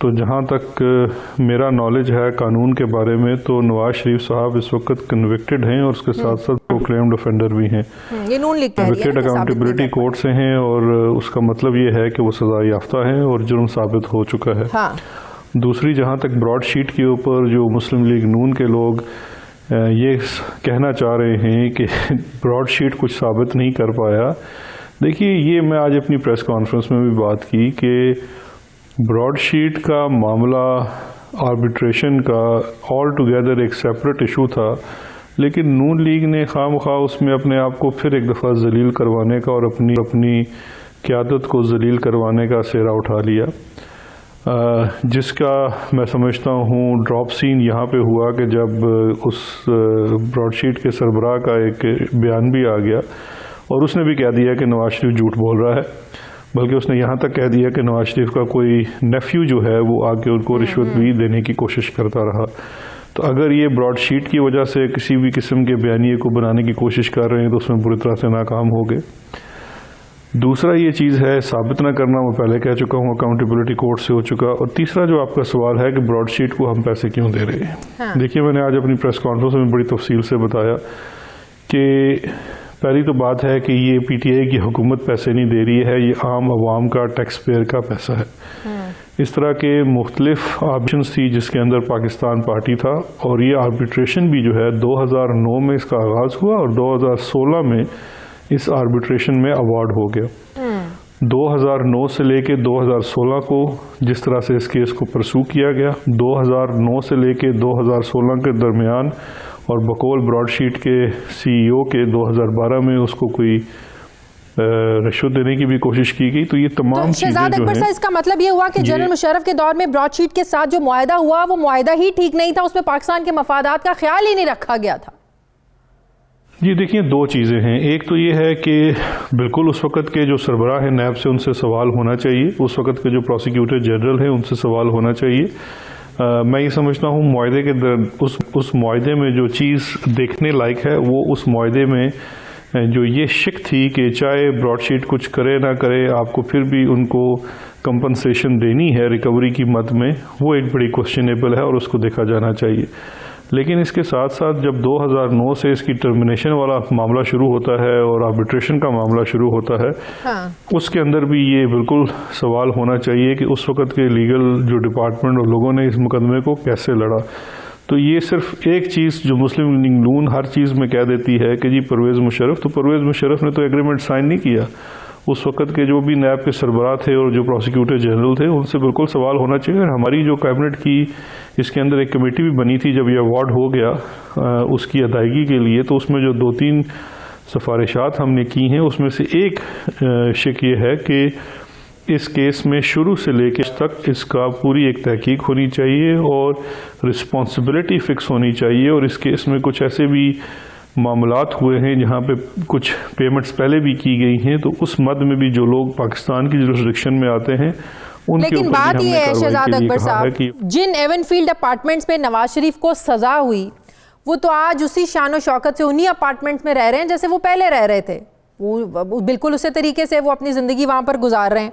تو جہاں تک میرا نالج ہے قانون کے بارے میں تو نواز شریف صاحب اس وقت کنوکٹڈ ہیں اور اس کے ساتھ ساتھ پروکلیمڈ افینڈر بھی ہیں. کنوکٹڈ اکاؤنٹیبلٹی کورٹ سے ہیں اور اس کا مطلب یہ ہے کہ وہ سزا یافتہ ہیں اور جرم ثابت ہو چکا ہے. دوسری جہاں تک براڈ شیٹ کے اوپر جو مسلم لیگ نون کے لوگ یہ کہنا چاہ رہے ہیں کہ براڈ شیٹ کچھ ثابت نہیں کر پایا، دیکھیے یہ میں آج اپنی پریس کانفرنس میں بھی بات کی کہ براڈ شیٹ کا معاملہ آربیٹریشن کا آل ٹوگیدر ایک سیپریٹ ایشو تھا، لیکن نون لیگ نے خواہ مخواہ اس میں اپنے آپ کو پھر ایک دفعہ ذلیل کروانے کا اور اپنی قیادت کو ذلیل کروانے کا سہرا اٹھا لیا، جس کا میں سمجھتا ہوں ڈراپ سین یہاں پہ ہوا کہ جب اس براڈ شیٹ کے سربراہ کا ایک بیان بھی آ گیا اور اس نے بھی کہہ دیا کہ نواز شریف جھوٹ بول رہا ہے، بلکہ اس نے یہاں تک کہہ دیا کہ نواز شریف کا کوئی نیفیو جو ہے وہ آ کے ان کو رشوت بھی دینے کی کوشش کرتا رہا. تو اگر یہ براڈ شیٹ کی وجہ سے کسی بھی قسم کے بیانیے کو بنانے کی کوشش کر رہے ہیں تو اس میں بری طرح سے ناکام ہو گئے. دوسرا یہ چیز ہے ثابت نہ کرنا، میں پہلے کہہ چکا ہوں اکاؤنٹیبلٹی کورٹ سے ہو چکا. اور تیسرا جو آپ کا سوال ہے کہ براڈ شیٹ کو ہم پیسے کیوں دے رہے ہیں، دیکھیے میں نے آج اپنی پریس کانفرنس میں بڑی تفصیل سے بتایا کہ پہلی تو بات ہے کہ یہ پی ٹی آئی کی حکومت پیسے نہیں دے رہی ہے، یہ عام عوام کا ٹیکس پیئر کا پیسہ ہے. اس طرح کے مختلف آپشنز تھی جس کے اندر پاکستان پارٹی تھا، اور یہ آربیٹریشن بھی جو ہے 2009 میں اس کا آغاز ہوا اور 2016 میں اس آربیٹریشن میں ایوارڈ ہو گیا. 2009 سے لے کے 2016 کو جس طرح سے اس کیس کو پرسو کیا گیا، 2009 سے لے کے 2016 کے درمیان اور بقول براڈ شیٹ کے سی ای او کے 2012 میں اس کو کوئی رشوت دینے کی بھی کوشش کی گئی. تو یہ تمام چیزیں شہزاد اکبر صاحب، اس کا مطلب یہ ہوا کہ جنرل مشرف کے دور میں براڈ شیٹ کے ساتھ جو معاہدہ ہوا وہ معاہدہ ہی ٹھیک نہیں تھا، اس میں پاکستان کے مفادات کا خیال ہی نہیں رکھا گیا تھا. جی دیکھیے دو چیزیں ہیں، ایک تو یہ ہے کہ بالکل اس وقت کے جو سربراہ ہیں نیب سے ان سے سوال ہونا چاہیے، اس وقت کے جو پروسیکیوٹر جنرل ہیں ان سے سوال ہونا چاہیے. میں یہ سمجھتا ہوں معاہدے کے اس معاہدے میں جو چیز دیکھنے لائق ہے وہ اس معاہدے میں جو یہ شک تھی کہ چاہے براڈ شیٹ کچھ کرے نہ کرے آپ کو پھر بھی ان کو کمپنسیشن دینی ہے ریکوری کی مد میں، وہ ایک بڑی کوشچنیبل ہے اور اس کو دیکھا جانا چاہیے. لیکن اس کے ساتھ ساتھ جب 2009 سے اس کی ٹرمینیشن والا معاملہ شروع ہوتا ہے اور آربیٹریشن کا معاملہ شروع ہوتا ہے، اس کے اندر بھی یہ بالکل سوال ہونا چاہیے کہ اس وقت کے لیگل جو ڈپارٹمنٹ اور لوگوں نے اس مقدمے کو کیسے لڑا. تو یہ صرف ایک چیز جو مسلم لیگ نون ہر چیز میں کہہ دیتی ہے کہ جی پرویز مشرف، تو پرویز مشرف نے تو ایگریمنٹ سائن نہیں کیا. اس وقت کے جو بھی نیب کے سربراہ تھے اور جو پروسیکیوٹر جنرل تھے ان سے بالکل سوال ہونا چاہیے. اور ہماری جو کیبنٹ کی اس کے اندر ایک کمیٹی بھی بنی تھی جب یہ ایوارڈ ہو گیا اس کی ادائیگی کے لیے، تو اس میں جو 2-3 سفارشات ہم نے کی ہیں اس میں سے ایک شک یہ ہے کہ اس کیس میں شروع سے لے کے تک اس کا پوری ایک تحقیق ہونی چاہیے اور رسپانسبلٹی فکس ہونی چاہیے. اور اس کیس میں کچھ ایسے بھی معاملات ہوئے ہیں جہاں پہ کچھ پیمنٹس پہلے بھی کی گئی ہیں، تو اس مد میں بھی جو لوگ پاکستان کی جورسڈکشن میں آتے ہیں ان کے لیکن بات یہ ہے شہزاد اکبر صاحب، جن ایون فیلڈ اپارٹمنٹس میں نواز شریف کو سزا ہوئی وہ تو آج اسی شان و شوکت سے انہی اپارٹمنٹس میں رہ رہے ہیں جیسے وہ پہلے رہ رہے تھے، وہ بالکل اسی طریقے سے وہ اپنی زندگی وہاں پر گزار رہے ہیں.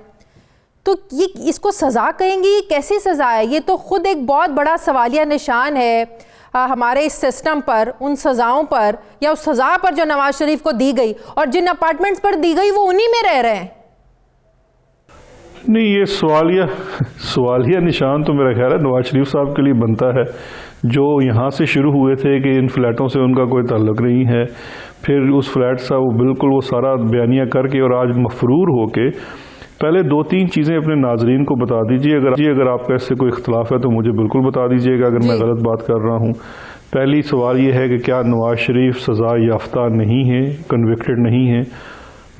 تو یہ اس کو سزا کہیں گی، کیسی سزا ہے؟ یہ تو خود ایک بہت بڑا سوالیہ نشان ہے ہمارے اس سسٹم پر، ان سزاؤں پر یا اس سزا پر جو نواز شریف کو دی گئی اور جن اپارٹمنٹس پر دی گئی وہ انہی میں رہ رہے ہیں. نہیں، یہ سوالیہ نشان تو میرا خیال ہے نواز شریف صاحب کے لیے بنتا ہے، جو یہاں سے شروع ہوئے تھے کہ ان فلیٹوں سے ان کا کوئی تعلق نہیں ہے، پھر اس فلیٹ سے وہ سارا بیانیہ کر کے اور آج مفرور ہو کے. پہلے 2-3 چیزیں اپنے ناظرین کو بتا دیجیے، اگر آپ کا اس سے کوئی اختلاف ہے تو مجھے بالکل بتا دیجیے گا اگر میں غلط بات کر رہا ہوں. پہلی سوال یہ ہے کہ کیا نواز شریف سزا یافتہ نہیں ہے، کنوکٹڈ نہیں ہے.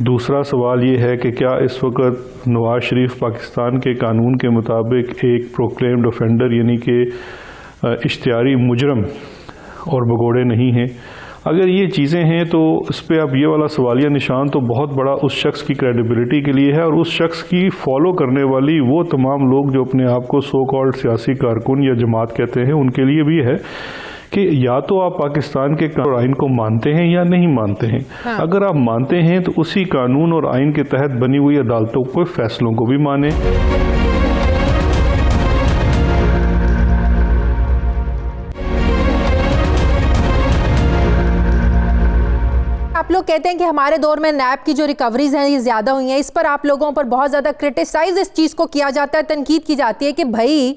دوسرا سوال یہ ہے کہ کیا اس وقت نواز شریف پاکستان کے قانون کے مطابق ایک پروکلیمڈ افینڈر یعنی کہ اشتہاری مجرم اور بگوڑے نہیں ہیں. اگر یہ چیزیں ہیں تو اس پہ اب یہ والا سوالیہ نشان تو بہت بڑا اس شخص کی کریڈیبلٹی کے لیے ہے اور اس شخص کی فالو کرنے والی وہ تمام لوگ جو اپنے آپ کو سو کالڈ سیاسی کارکن یا جماعت کہتے ہیں ان کے لیے بھی ہے کہ یا تو آپ پاکستان کے قانون اور آئین کو مانتے ہیں یا نہیں مانتے ہیں. اگر آپ مانتے ہیں تو اسی قانون اور آئین کے تحت بنی ہوئی عدالتوں کو فیصلوں کو بھی مانیں. کہتے ہیں کہ ہمارے دور میں نیب کی جو ریکوریز ہیں یہ زیادہ ہوئی ہیں، اس پر آپ لوگوں پر بہت زیادہ کرٹیسائز اس چیز کو کیا جاتا ہے، تنقید کی جاتی ہے کہ بھائی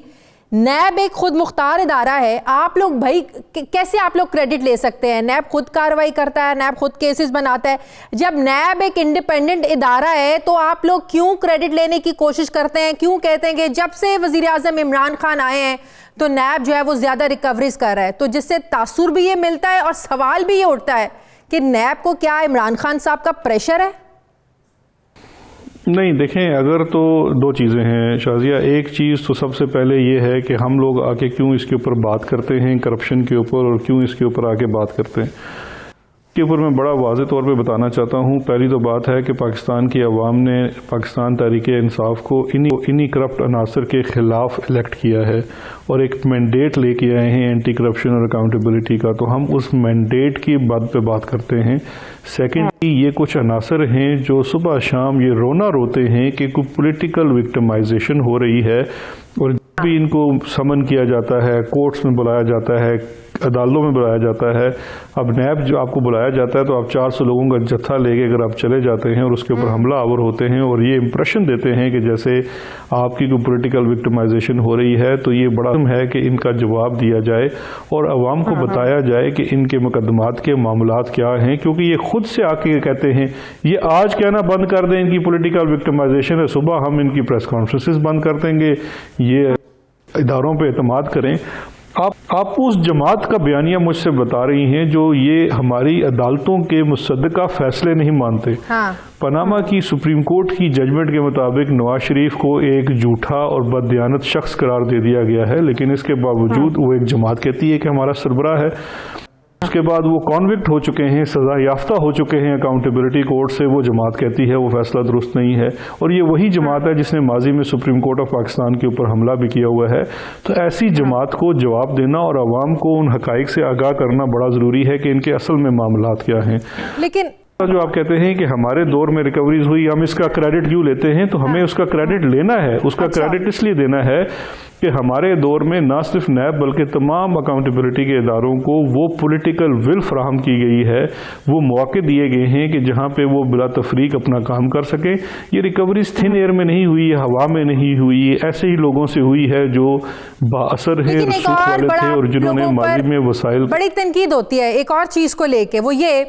نیب ایک خود مختار ادارہ ہے، آپ لوگ بھائی کیسے آپ لوگ کریڈٹ لے سکتے ہیں؟ نیب خود کارروائی کرتا ہے، نیب خود کیسز بناتا ہے، جب نیب ایک انڈیپینڈنٹ ادارہ ہے تو آپ لوگ کیوں کریڈٹ لینے کی کوشش کرتے ہیں؟ کیوں کہتے ہیں کہ جب سے وزیر اعظم عمران خان آئے ہیں تو نیب جو ہے وہ زیادہ ریکوریز کر رہا ہے، تو جس سے تاثر بھی یہ ملتا ہے اور سوال بھی یہ اٹھتا ہے کہ نیب کو کیا عمران خان صاحب کا پریشر ہے؟ نہیں دیکھیں، اگر تو دو چیزیں ہیں شازیہ. ایک چیز تو سب سے پہلے یہ ہے کہ ہم لوگ آ کے کیوں اس کے اوپر بات کرتے ہیں کرپشن کے اوپر، اور کیوں اس کے اوپر آ کے بات کرتے ہیں کے اوپر میں بڑا واضح طور پہ بتانا چاہتا ہوں. پہلی تو بات ہے کہ پاکستان کی عوام نے پاکستان تحریک انصاف کو انہی کرپٹ عناصر کے خلاف الیکٹ کیا ہے اور ایک مینڈیٹ لے کے آئے ہیں اینٹی کرپشن اور اکاؤنٹیبلٹی کا، تو ہم اس مینڈیٹ کی بات پہ بات کرتے ہیں. سیکنڈلی یہ کچھ عناصر ہیں جو صبح شام یہ رونا روتے ہیں کہ کوئی پولیٹیکل وکٹمائزیشن ہو رہی ہے، اور جب بھی ان کو سمن کیا جاتا ہے، کورٹس میں بلایا جاتا ہے، عدالتوں میں بلایا جاتا ہے. اب نیب جو آپ کو بلایا جاتا ہے تو آپ 400 لوگوں کا جتھا لے کے اگر آپ چلے جاتے ہیں اور اس کے اوپر حملہ آور ہوتے ہیں اور یہ امپریشن دیتے ہیں کہ جیسے آپ کی کوئی پولیٹیکل وکٹمائزیشن ہو رہی ہے، تو یہ بڑا اہم ہے کہ ان کا جواب دیا جائے اور عوام کو بتایا جائے کہ ان کے مقدمات کے معاملات کیا ہیں. کیونکہ یہ خود سے آ کے کہتے ہیں، یہ آج کہنا بند کر دیں ان کی پولیٹیکل وکٹمائزیشن ہے، صبح ہم ان کی پریس کانفرنسز بند کر دیں گے. یہ اداروں پہ اعتماد کریں. آپ اس جماعت کا بیانیہ مجھ سے بتا رہی ہیں جو یہ ہماری عدالتوں کے مصدقہ فیصلے نہیں مانتے. پاناما کی سپریم کورٹ کی ججمنٹ کے مطابق نواز شریف کو ایک جھوٹا اور بددیانت شخص قرار دے دیا گیا ہے، لیکن اس کے باوجود وہ ایک جماعت کہتی ہے کہ ہمارا سربراہ ہے. اس کے بعد وہ کانوکٹ ہو چکے ہیں، سزا یافتہ ہو چکے ہیں اکاؤنٹیبلٹی کورٹ سے، وہ جماعت کہتی ہے وہ فیصلہ درست نہیں ہے. اور یہ وہی جماعت ہے جس نے ماضی میں سپریم کورٹ آف پاکستان کے اوپر حملہ بھی کیا ہوا ہے. تو ایسی جماعت کو جواب دینا اور عوام کو ان حقائق سے آگاہ کرنا بڑا ضروری ہے کہ ان کے اصل میں معاملات کیا ہیں. لیکن جو آپ کہتے ہیں کہ ہمارے دور میں ریکوریز ہوئی، ہم اس کا کریڈٹ کیوں لیتے ہیں؟ تو ہمیں اس کا کریڈٹ لینا ہے. اس کا کریڈٹ اس لیے دینا ہے کہ ہمارے دور میں نہ صرف نیب بلکہ تمام اکاؤنٹیبلٹی کے اداروں کو وہ پولیٹیکل ول فراہم کی گئی ہے، وہ مواقع دیے گئے ہیں کہ جہاں پہ وہ بلا تفریق اپنا کام کر سکیں. یہ ریکوریز تھن ایئر میں نہیں ہوئی، ہوا میں نہیں ہوئی، ایسے ہی لوگوں سے ہوئی ہے جو با اثر ہے، رسوخ والے تھے اور جنہوں نے ماضی میں وسائل. بڑی تنقید ہوتی ہے ایک اور چیز کو لے کے، وہ یہ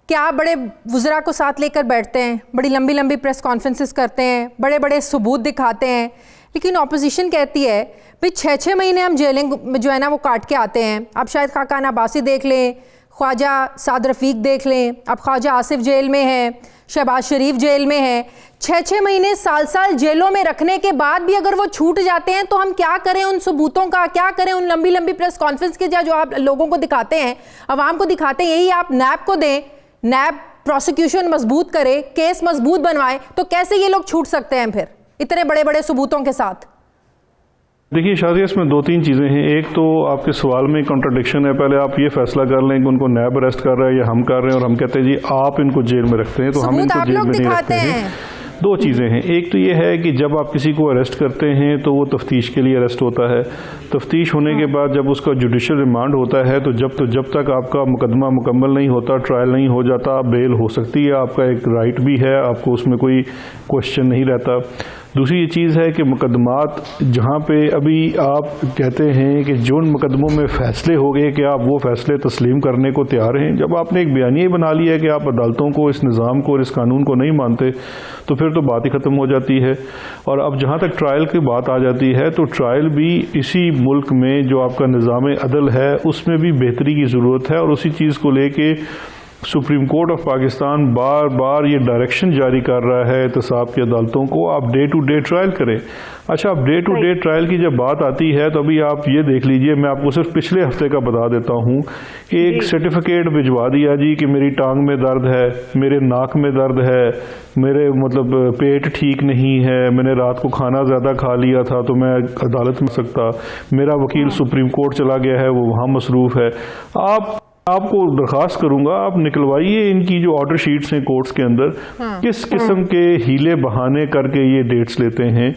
کہ آپ بڑے وزراء کو ساتھ لے کر بیٹھتے ہیں، بڑی لمبی لمبی پریس کانفرنسز کرتے ہیں، بڑے بڑے ثبوت دکھاتے ہیں، لیکن اپوزیشن کہتی ہے بھئی 6 مہینے ہم جیلنگ جو ہے نا وہ کاٹ کے آتے ہیں. اب شاہد خاقان عباسی دیکھ لیں، خواجہ سعد رفیق دیکھ لیں، اب خواجہ آصف جیل میں ہیں، شہباز شریف جیل میں ہیں. 6 مہینے سال جیلوں میں رکھنے کے بعد بھی اگر وہ چھوٹ جاتے ہیں تو ہم کیا کریں ان ثبوتوں کا؟ کیا کریں ان لمبی لمبی پریس کانفرنس کے جو آپ لوگوں کو دکھاتے ہیں، عوام کو دکھاتے ہیں؟ یہی آپ نیب کو دیں، نیب پروسیکیوشن مضبوط کرے، کیس مضبوط بنوائے، تو کیسے یہ لوگ چھوٹ سکتے ہیں پھر اتنے بڑے بڑے ثبوتوں کے ساتھ؟ دیکھیے شازیہ، اس میں 2-3 چیزیں ہیں. ایک تو آپ کے سوال میں کنٹراڈکشن ہے. پہلے آپ یہ فیصلہ کر لیں کہ ان کو نیب اریسٹ کر رہا ہے یا ہم کر رہے ہیں، اور ہم کہتے ہیں جی آپ ان کو جیل میں رکھتے ہیں، تو ہم ان کو جیل میں نہیں رکھتے ہیں. 2 چیزیں ہیں. ایک تو یہ ہے کہ جب آپ کسی کو اریسٹ کرتے ہیں تو وہ تفتیش کے لیے اریسٹ ہوتا ہے. تفتیش ہونے کے بعد جب اس کا جوڈیشل ریمانڈ ہوتا ہے تو جب تک آپ کا مقدمہ مکمل نہیں ہوتا، ٹرائل نہیں ہو جاتا، بیل ہو سکتی ہے. آپ کا ایک رائٹ بھی ہے، آپ کو اس میں کوئی کوشچن نہیں رہتا. دوسری یہ چیز ہے کہ مقدمات جہاں پہ ابھی آپ کہتے ہیں کہ جن مقدموں میں فیصلے ہو گئے کہ آپ وہ فیصلے تسلیم کرنے کو تیار ہیں، جب آپ نے ایک بیانیہ بنا لیا ہے کہ آپ عدالتوں کو، اس نظام کو اور اس قانون کو نہیں مانتے، تو پھر تو بات ہی ختم ہو جاتی ہے. اور اب جہاں تک ٹرائل کی بات آ جاتی ہے تو ٹرائل بھی اسی ملک میں جو آپ کا نظام عدل ہے اس میں بھی بہتری کی ضرورت ہے. اور اسی چیز کو لے کے سپریم کورٹ آف پاکستان بار بار یہ ڈائریکشن جاری کر رہا ہے احتساب کی عدالتوں کو، آپ ڈے ٹو ڈے ٹرائل کریں. اچھا، اب ڈے ٹو ڈے ٹرائل کی جب بات آتی ہے تو ابھی آپ یہ دیکھ لیجئے، میں آپ کو صرف پچھلے ہفتے کا بتا دیتا ہوں. ایک سرٹیفکیٹ بھجوا دیا جی کہ میری ٹانگ میں درد ہے، میرے ناک میں درد ہے، میرے پیٹ ٹھیک نہیں ہے، میں نے رات کو کھانا زیادہ کھا لیا تھا تو میں عدالت میں سکتا، میرا وکیل سپریم کورٹ چلا گیا ہے، وہ وہاں مصروف ہے. آپ کو درخواست کروں گا آپ نکلوائیے ان کی جو آرڈر شیٹس ہیں کورٹس کے اندر کس قسم کے ہیلے بہانے کر کے یہ ڈیٹس لیتے ہیں.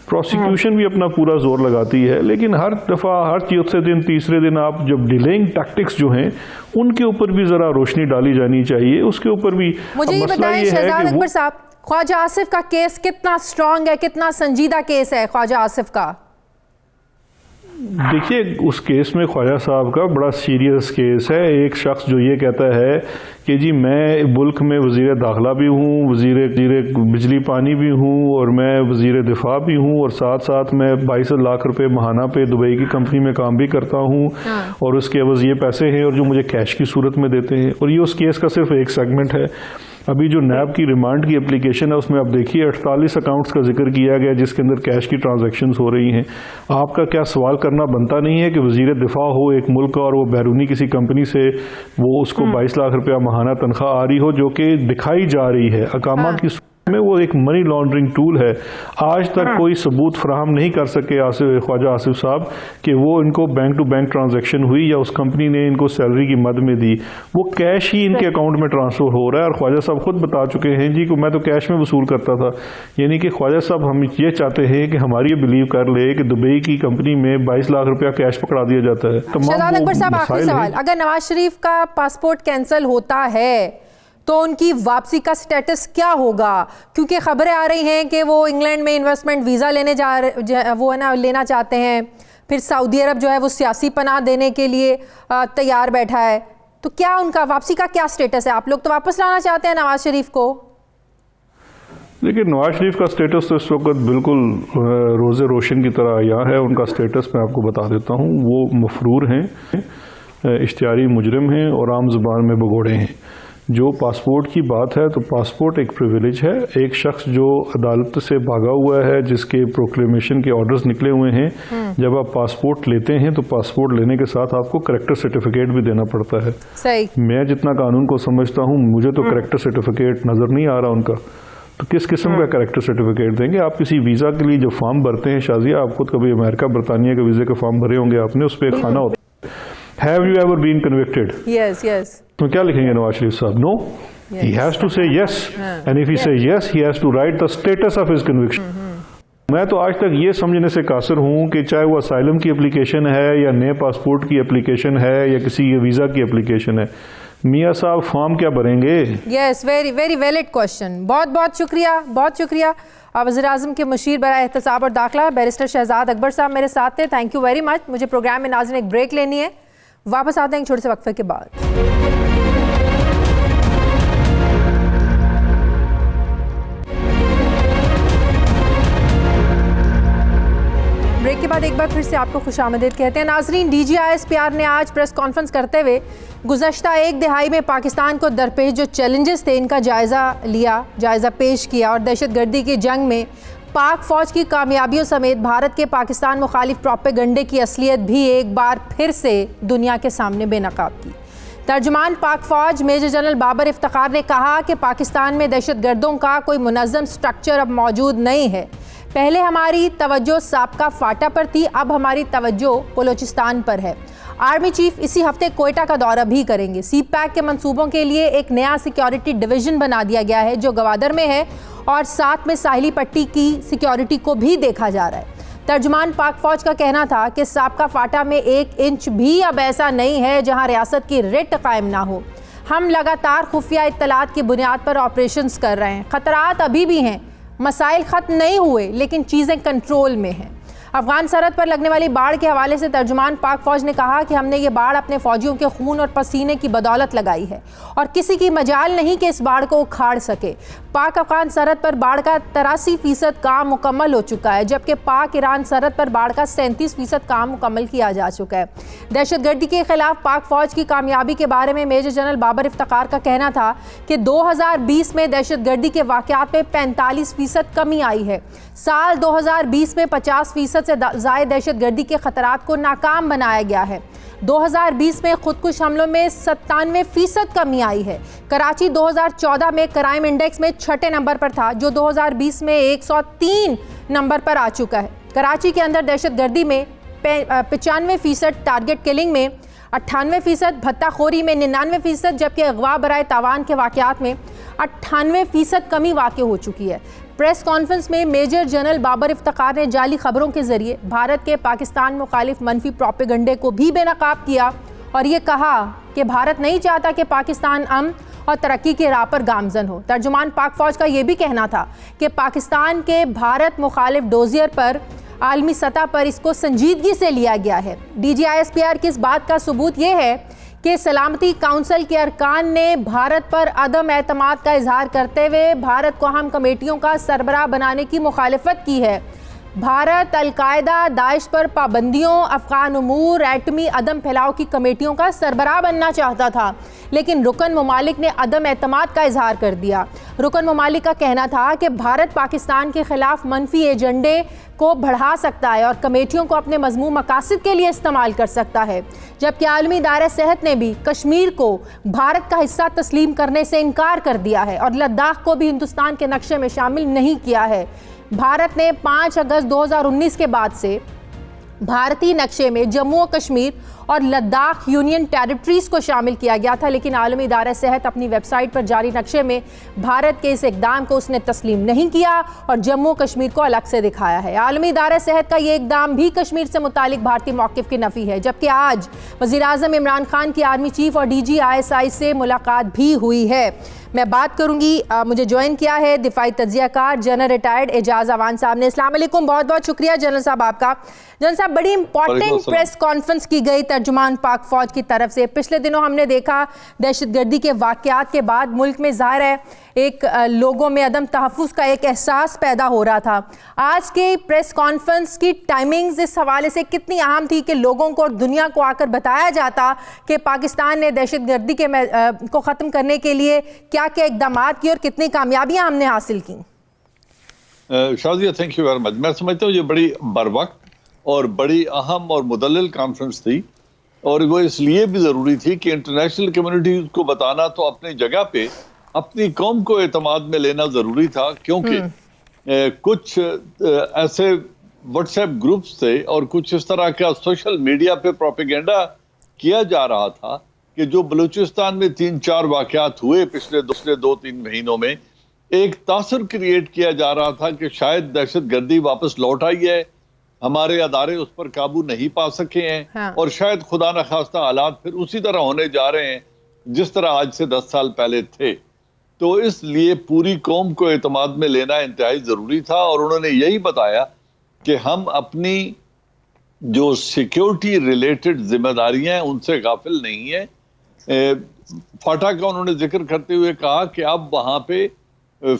پروسیکیوشن بھی اپنا پورا زور لگاتی ہے لیکن ہر دفعہ ہر چوتھے دن تیسرے دن آپ جب ڈیلینگ ٹیکٹکس جو ہیں ان کے اوپر بھی ذرا روشنی ڈالی جانی چاہیے. اس کے اوپر بھی مجھے یہ بتائیں شہزاد اکبر صاحب خواجہ آصف کا کیس کتنا سٹرونگ ہے, کتنا سنجیدہ کیس ہے خواجہ آصف کا؟ دیکھیے اس کیس میں خواجہ صاحب کا بڑا سیریس کیس ہے. ایک شخص جو یہ کہتا ہے کہ جی میں ملک میں وزیر داخلہ بھی ہوں, وزیر بجلی پانی بھی ہوں اور میں وزیر دفاع بھی ہوں اور ساتھ ساتھ میں 22 لاکھ روپے ماہانہ پہ دبئی کی کمپنی میں کام بھی کرتا ہوں اور اس کے عوض یہ پیسے ہیں اور جو مجھے کیش کی صورت میں دیتے ہیں. اور یہ اس کیس کا صرف ایک سیگمنٹ ہے. ابھی جو نیب کی ریمانڈ کی اپلیکیشن ہے اس میں آپ دیکھیے 48 اکاؤنٹس کا ذکر کیا گیا جس کے اندر کیش کی ٹرانزیکشنز ہو رہی ہیں. آپ کا کیا سوال کرنا بنتا نہیں ہے کہ وزیر دفاع ہو ایک ملک کا اور وہ بیرونی کسی کمپنی سے وہ اس کو 22 لاکھ روپیہ ماہانہ تنخواہ آ رہی ہو جو کہ دکھائی جا رہی ہے اقامہ کی میں وہ ایک منی لانڈرنگ ٹول ہے. آج تک کوئی ثبوت فراہم نہیں کر سکے خواجہ آصف صاحب کہ وہ ان کو بینک ٹو بینک ٹرانزیکشن ہوئی یا اس کمپنی نے ان کو سیلری کی مد میں دی. وہ کیش ہی ان کے اکاؤنٹ میں ٹرانسفر ہو رہا ہے اور خواجہ صاحب خود بتا چکے ہیں جی کہ میں تو کیش میں وصول کرتا تھا. یعنی کہ خواجہ صاحب ہم یہ چاہتے ہیں کہ ہماری یہ بلیو کر لے کہ دبئی کی کمپنی میں 22 لاکھ روپیہ کیش پکڑا دیا جاتا ہے. شہزاد اکبر صاحب آخری سوال, اگر نواز شریف کا پاسپورٹ کینسل ہوتا ہے تو ان کی واپسی کا سٹیٹس کیا ہوگا؟ کیونکہ خبریں آ رہی ہیں کہ وہ انگلینڈ میں انویسٹمنٹ ویزا لینا چاہتے ہیں, پھر سعودی عرب جو ہے وہ سیاسی پناہ دینے کے لیے تیار بیٹھا ہے. تو کیا ان کا واپسی کا کیا سٹیٹس ہے؟ آپ لوگ تو واپس لانا چاہتے ہیں نواز شریف کو. لیکن نواز شریف کا سٹیٹس تو اس وقت بالکل روز روشن کی طرح عیاں ہے. ان کا سٹیٹس میں آپ کو بتا دیتا ہوں. وہ مفرور ہیں, اشتہاری مجرم ہیں اور عام زبان میں بگوڑے ہیں. جو پاسپورٹ کی بات ہے تو پاسپورٹ ایک پریویلیج ہے. ایک شخص جو عدالت سے بھاگا ہوا ہے جس کے پروکلیمیشن کے آرڈرز نکلے ہوئے ہیں, جب آپ پاسپورٹ لیتے ہیں تو پاسپورٹ لینے کے ساتھ آپ کو کریکٹر سرٹیفکیٹ بھی دینا پڑتا ہے. صحیح. میں جتنا قانون کو سمجھتا ہوں مجھے تو کریکٹر سرٹیفکیٹ نظر نہیں آ رہا ان کا. تو کس قسم کا کریکٹر سرٹیفکیٹ دیں گے؟ آپ کسی ویزا کے لیے جو فارم بھرتے ہیں شازیہ, آپ خود کبھی امریکہ برطانیہ کے ویزے کے فارم بھرے ہوں گے آپ نے, اس پہ ایک خانہ ہوتا ہے Have you ever been convicted? Yes, yes. تو کیا لکھیں گے نواز شریف صاحب؟ No. He has to say yes. And if he say yes, he has to write the status of his conviction. میں تو آج تک یہ سمجھنے سے قاصر ہوں کہ چاہے وہ اسائلم کی اپلیکیشن ہے یا نئے پاسپورٹ کی اپلیکیشن ہے یا کسی ویزا کی اپلیکیشن ہے, میاں صاحب فارم کیا بھریں گے؟ یس, ویری ویری ویلڈ کوشچن. بہت بہت شکریہ, بہت شکریہ. وزیر اعظم کے مشیر برائے احتساب اور داخلہ بیرسٹر شہزاد اکبر صاحب میرے ساتھ تھے. تھینک یو ویری مچ. مجھے پروگرام میں ناظرین ایک بریک لینی ہے, واپس آتے ہیں ایک چھوٹے سے وقفے کے بعد. بریک کے بعد ایک بار پھر سے آپ کو خوش آمدید کہتے ہیں. ناظرین, D G I S P R نے آج پریس کانفرنس کرتے ہوئے گزشتہ ایک دہائی میں پاکستان کو درپیش جو چیلنجز تھے ان کا جائزہ پیش کیا اور دہشت گردی کی جنگ میں پاک فوج کی کامیابیوں سمیت بھارت کے پاکستان مخالف پروپیگنڈے کی اصلیت بھی ایک بار پھر سے دنیا کے سامنے بے نقاب کی. ترجمان پاک فوج میجر جنرل بابر افتخار نے کہا کہ پاکستان میں دہشت گردوں کا کوئی منظم سٹرکچر اب موجود نہیں ہے. پہلے ہماری توجہ سابقہ فاٹا پر تھی, اب ہماری توجہ بلوچستان پر ہے. آرمی چیف اسی ہفتے کوئٹہ کا دورہ بھی کریں گے. سی پیک کے منصوبوں کے لیے ایک نیا سیکیورٹی ڈویژن بنا دیا گیا ہے جو گوادر میں ہے اور ساتھ میں ساحلی پٹی کی سیکیورٹی کو بھی دیکھا جا رہا ہے. ترجمان پاک فوج کا کہنا تھا کہ سابقہ فاٹا میں 1 انچ بھی اب ایسا نہیں ہے جہاں ریاست کی رٹ قائم نہ ہو. ہم لگاتار خفیہ اطلاعات کی بنیاد پر آپریشنز کر رہے ہیں. خطرات ابھی بھی ہیں, مسائل ختم نہیں ہوئے لیکن چیزیں کنٹرول میں ہیں. افغان سرحد پر لگنے والی باڑھ کے حوالے سے ترجمان پاک فوج نے کہا کہ ہم نے یہ باڑھ اپنے فوجیوں کے خون اور پسینے کی بدولت لگائی ہے اور کسی کی مجال نہیں کہ اس باڑھ کو اکھاڑ سکے. پاک افغان سرحد پر باڑھ کا 83% کام مکمل ہو چکا ہے جبکہ پاک ایران سرحد پر باڑھ کا 37% کام مکمل کیا جا چکا ہے. دہشت گردی کے خلاف پاک فوج کی کامیابی کے بارے میں میجر جنرل بابر افتخار کا کہنا تھا کہ 2020 میں دہشت گردی کے واقعات میں 45% کمی آئی ہے. سال 2020 میں 50% سے زائد دہشت گردی کے خطرات کو ناکام بنایا گیا ہے. 2020 میں خودکش حملوں میں 97% کمی آئی ہے. کراچی 2014 میں کرائم انڈیکس میں 6 نمبر پر تھا جو 2020 میں 103 نمبر پر آ چکا ہے. کراچی کے اندر دہشت گردی میں 95% ٹارگٹ کلنگ میں 98%, بھتہ خوری میں 99%، جبکہ اغوا برائے تاوان کے واقعات میں 98% کمی واقع ہو چکی ہے۔ پریس کانفرنس میں میجر جنرل بابر افتخار نے جعلی خبروں کے ذریعے بھارت کے پاکستان مخالف منفی پروپیگنڈے کو بھی بے نقاب کیا اور یہ کہا کہ بھارت نہیں چاہتا کہ پاکستان امن اور ترقی کے راہ پر گامزن ہو۔ ترجمان پاک فوج کا یہ بھی کہنا تھا کہ پاکستان کے بھارت مخالف ڈوزیر پر عالمی سطح پر اس کو سنجیدگی سے لیا گیا ہے۔ D G I S P R کی اس بات کا ثبوت یہ ہے کہ سلامتی کونسل کے ارکان نے بھارت پر عدم اعتماد کا اظہار کرتے ہوئے بھارت کو اہم کمیٹیوں کا سربراہ بنانے کی مخالفت کی ہے۔ بھارت القاعدہ، داعش پر پابندیوں، افغان امور، ایٹمی عدم پھیلاؤ کی کمیٹیوں کا سربراہ بننا چاہتا تھا، لیکن رکن ممالک نے عدم اعتماد کا اظہار کر دیا۔ رکن ممالک کا کہنا تھا کہ بھارت پاکستان کے خلاف منفی ایجنڈے کو بڑھا سکتا ہے اور کمیٹیوں کو اپنے مذموم مقاصد کے لیے استعمال کر سکتا ہے، جبکہ عالمی ادارہ صحت نے بھی کشمیر کو بھارت کا حصہ تسلیم کرنے سے انکار کر دیا ہے اور لداخ کو بھی ہندوستان کے نقشے میں شامل نہیں کیا ہے۔ بھارت نے 5 اگست 2019 کے بعد سے بھارتی نقشے میں جموں و کشمیر اور لداخ یونین ٹیریٹریز کو شامل کیا گیا تھا، لیکن عالمی ادارہ صحت اپنی ویب سائٹ پر جاری نقشے میں بھارت کے اس اقدام کو اس نے تسلیم نہیں کیا اور جموں و کشمیر کو الگ سے دکھایا ہے۔ عالمی ادارہ صحت کا یہ اقدام بھی کشمیر سے متعلق بھارتی موقف کی نفی ہے، جبکہ آج وزیر اعظم عمران خان کی آرمی چیف اور D G I S I سے ملاقات بھی ہوئی ہے۔ میں بات کروں گی، مجھے جوائن کیا ہے دفاعی تجزیہ کار جنرل ریٹائرڈ اعجاز اعوان صاحب نے۔ السلام علیکم، بہت بہت شکریہ جنرل صاحب آپ کا۔ جنرل صاحب، بڑی امپورٹنٹ پریس کانفرنس کی گئی ترجمان پاک فوج کی طرف سے۔ پچھلے دنوں ہم نے دیکھا دہشت گردی کے واقعات کے بعد ملک میں ظاہر ہے ایک لوگوں میں عدم تحفظ کا ایک احساس پیدا ہو رہا تھا۔ آج کے پریس کانفرنس کی ٹائمنگز اس حوالے سے کتنی اہم تھی کہ لوگوں کو اور دنیا کو آ کر بتایا جاتا کہ پاکستان نے دہشت گردی کو ختم کرنے کے لیے کیا کیا اقدامات کیے اور کتنی کامیابیاں ہم نے حاصل کی؟ شازیہ، تھینک یو ویری مچ۔ میں سمجھتا ہوں یہ بڑی بروقت اور بڑی اہم اور مدلل کانفرنس تھی، اور وہ اس لیے بھی ضروری تھی کہ انٹرنیشنل کمیونٹی کو بتانا تو اپنی جگہ پہ اپنی قوم کو اعتماد میں لینا ضروری تھا، کیونکہ کچھ ایسے واٹس ایپ گروپس تھے اور کچھ اس طرح کا سوشل میڈیا پہ پروپیگنڈا کیا جا رہا تھا کہ جو بلوچستان میں 3-4 واقعات ہوئے پچھلے 2-3 مہینوں میں، ایک تاثر کریٹ کیا جا رہا تھا کہ شاید دہشت گردی واپس لوٹ آئی ہے، ہمارے ادارے اس پر قابو نہیں پا سکے ہیں، اور شاید خدا نخواستہ حالات پھر اسی طرح ہونے جا رہے ہیں جس طرح آج سے 10 سال پہلے تھے۔ تو اس لیے پوری قوم کو اعتماد میں لینا انتہائی ضروری تھا، اور انہوں نے یہی بتایا کہ ہم اپنی جو سیکیورٹی ریلیٹڈ ذمہ داریاں ہیں ان سے غافل نہیں ہیں۔ فاٹا کا انہوں نے ذکر کرتے ہوئے کہا کہ اب وہاں پہ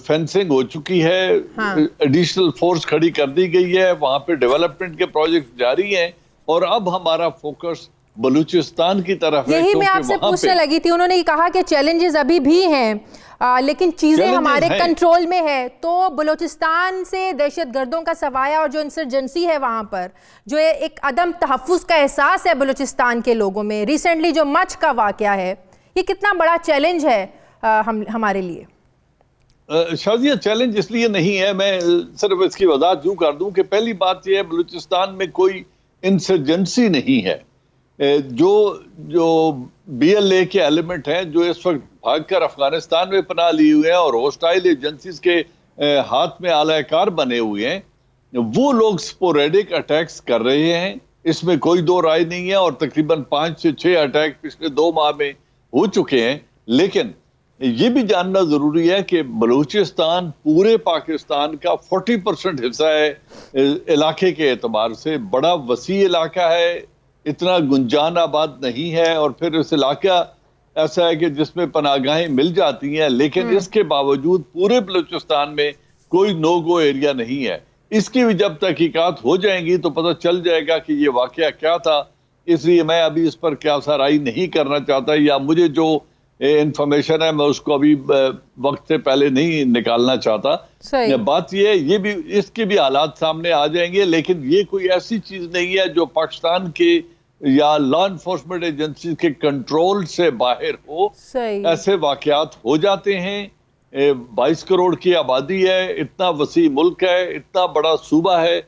فینسنگ ہو چکی ہے، ایڈیشنل فورس کھڑی کر دی گئی ہے، وہاں پہ ڈیولپمنٹ کے پروجیکٹ جاری ہیں، اور اب ہمارا فوکس بلوچستان کی طرف ہے۔ یہی میں آپ سے پوچھنے لگی تھی، انہوں نے کہا کہ چیلنجز ابھی بھی ہیں لیکن چیزیں ہمارے کنٹرول میں ہے، تو بلوچستان سے دہشت گردوں کا سوایہ اور جو انسرجنسی ہے وہاں پر، جو ایک عدم تحفظ کا احساس ہے بلوچستان کے لوگوں میں، ریسنٹلی جو مچھ کا واقعہ ہے، یہ کتنا بڑا چیلنج ہے ہمارے لیے؟ شازیہ، چیلنج اس لیے نہیں ہے، میں صرف اس کی وضاحت یوں کر دوں کہ پہلی بات یہ ہے بلوچستان میں کوئی انسرجنسی نہیں ہے۔ جو بی ایل اے کے ایلیمنٹ ہیں جو اس وقت بھاگ کر افغانستان میں پناہ لی ہوئے ہیں اور ہوسٹائل ایجنسیز کے ہاتھ میں اعلی کار بنے ہوئے ہیں، وہ لوگ سپوریڈک اٹیکس کر رہے ہیں، اس میں کوئی دو رائے نہیں ہے، اور تقریباً 5 سے 6 اٹیک پچھلے 2 ماہ میں ہو چکے ہیں۔ لیکن یہ بھی جاننا ضروری ہے کہ بلوچستان پورے پاکستان کا 40% حصہ ہے، علاقے کے اعتبار سے بڑا وسیع علاقہ ہے، اتنا گنجان آباد نہیں ہے، اور پھر اس علاقہ ایسا ہے کہ جس میں پناہ گاہیں مل جاتی ہیں، لیکن اس کے باوجود پورے بلوچستان میں کوئی نو گو ایریا نہیں ہے۔ اس کی بھی جب تحقیقات ہو جائیں گی تو پتہ چل جائے گا کہ یہ واقعہ کیا تھا، اس لیے میں ابھی اس پر کیا سرائی نہیں کرنا چاہتا، یا مجھے جو انفارمیشن ہے میں اس کو ابھی وقت سے پہلے نہیں نکالنا چاہتا۔ بات یہ ہے، یہ بھی اس کے بھی حالات سامنے آ جائیں گے، لیکن یہ کوئی ایسی چیز نہیں ہے جو پاکستان کے یا لا انفورسمنٹ ایجنسی کے کنٹرول سے باہر ہو۔ ایسے واقعات ہو جاتے ہیں۔ 22 کروڑ کی آبادی ہے، اتنا وسیع ملک ہے، اتنا بڑا صوبہ ہے،